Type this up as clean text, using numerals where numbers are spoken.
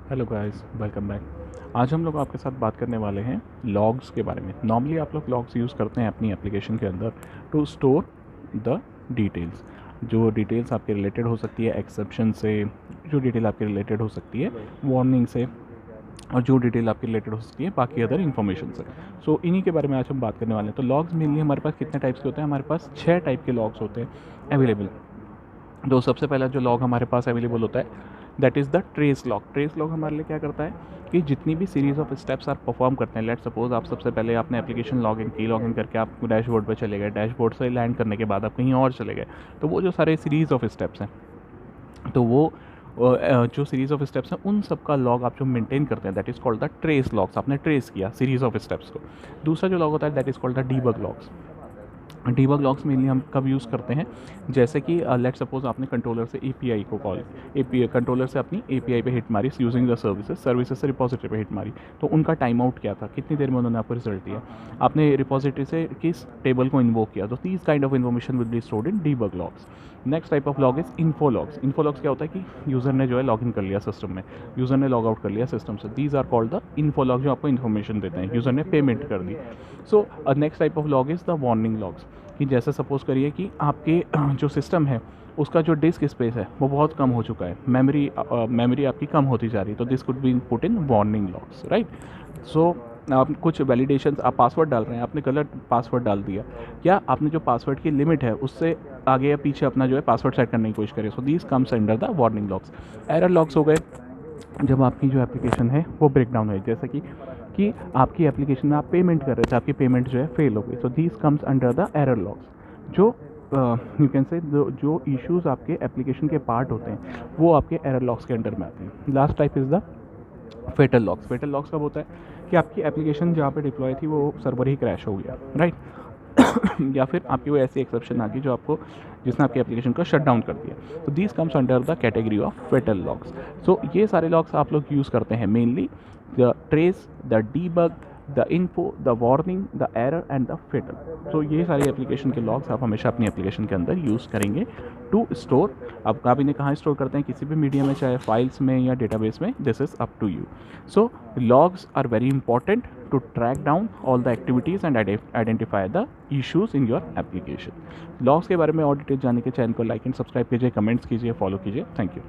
Hello guys, welcome back. आज हम लोग आपके साथ बात करने वाले हैं लॉग्स के बारे में। नॉर्मली आप लोग लॉग्स यूज़ करते हैं अपनी एप्लीकेशन के अंदर टू स्टोर द डिटेल्स। जो डिटेल्स आपके रिलेटेड हो सकती है एक्सेप्शन से, जो डिटेल आपके रिलेटेड हो सकती है वार्निंग से, और जो डिटेल आपकी रिलेटेड हो सकती है बाकी अदर इन्फॉर्मेशन से। सो इन्हीं के बारे में आज हम बात करने वाले हैं। तो लॉग्स मेनली हमारे पास कितने टाइप्स के होते हैं? हमारे पास 6 टाइप के लॉग्स होते हैं अवेलेबल। तो सबसे पहला जो लॉग हमारे पास अवेलेबल होता है that is the trace log. Trace log हमारे लिए क्या करता है कि जितनी भी सीरीज़ ऑफ स्टेप्स आप परफॉर्म करते हैं, लेट सपोज आप सबसे पहले आपने एप्लीकेशन लॉगिन की, लॉगिन करके आप डैशबोर्ड पे चले गए, डैशबोर्ड से लैंड करने के बाद आप कहीं और चले गए, तो वो जो सारे सीरीज़ ऑफ स्टेप्स हैं, तो वो जो सीरीज़ ऑफ स्टेप्स हैं उन सब का लॉग आप जो मेंटेन करते हैं that is called the trace logs. आपने ट्रेस किया सीरीज़ ऑफ स्टेप्स को। दूसरा जो लॉग होता है that is called the debug logs. Debug logs mainly हम कब यूज़ करते हैं? जैसे कि लेट सपोज आपने कंट्रोलर से एपीआई को कॉल, एपीआई कंट्रोलर से अपनी एपीआई पे हिट मारी यूजिंग द सर्विसेज, सर्विसेज से रिपोजिटरी पे हिट मारी, तो उनका टाइम आउट क्या था, कितनी देर में उन्होंने आपको रिजल्ट दिया, आपने रिपोजिटरी से किस टेबल को इन्वोक किया, तो these kind of information will be stored in debug logs. Next type of log is info logs. Info logs क्या होता है कि यूज़र ने जो है लॉग इन कर लिया सिस्टम में, यूज़र ने लॉग आउट कर लिया सिस्टम से, these are called the info log, जो आपको इन्फॉर्मेशन देते हैं, यूज़र ने पेमेंट कर दी। So next type of log is the warning logs, कि जैसे सपोज़ करिए कि आपके जो सिस्टम है उसका जो डिस्क स्पेस है वो बहुत कम हो चुका है, मेमोरी आपकी कम होती जा रही है, तो this could be put in warning logs, right. So आप कुछ वैलिडेशन, आप पासवर्ड डाल रहे हैं, आपने गलत पासवर्ड डाल दिया, या आपने जो पासवर्ड की लिमिट है उससे आगे या पीछे अपना जो है पासवर्ड सेट करने की कोशिश करें, so these comes under the warning logs. Error logs हो गए जब आपकी जो एप्लीकेशन है वो ब्रेक डाउन है, जैसे कि आपकी एप्लीकेशन में आप पेमेंट कर रहे थे, आपकी पेमेंट जो है फेल हो गई, so these comes under the error logs. जो यू कैन से जो इश्यूज़ आपके एप्लीकेशन के पार्ट होते हैं वो आपके एरर लॉग्स के अंडर में आते हैं। Last type is the fatal logs. Fatal logs कब होता है कि आपकी एप्लीकेशन जहाँ पे डिप्लॉय थी वो सर्वर ही क्रैश हो गया, राइट या फिर आपकी वो ऐसी एक्सेप्शन आ गई जो आपको, जिसने आपकी एप्लीकेशन को शट डाउन कर दिया, तो this comes under the category of fatal logs. So ये सारे लॉग्स आप लोग यूज़ करते हैं mainly the trace, the debug, the info, the warning, the error and the fatal. So ये सारे एप्लीकेशन के लॉग्स आप हमेशा अपनी एप्लीकेशन के अंदर यूज़ करेंगे टू स्टोर। आप इन्हें कहाँ स्टोर करते हैं? किसी भी मीडिया में, चाहे फाइल्स में या डेटाबेस में, this is up to you. So logs are very important to track down all the activities and identify the issues in your application. logs के बारे में और डिटेल जानने के चैनल को लाइक एंड सब्सक्राइब कीजिए, कमेंट्स कीजिए, फॉलो कीजिए। Thank you.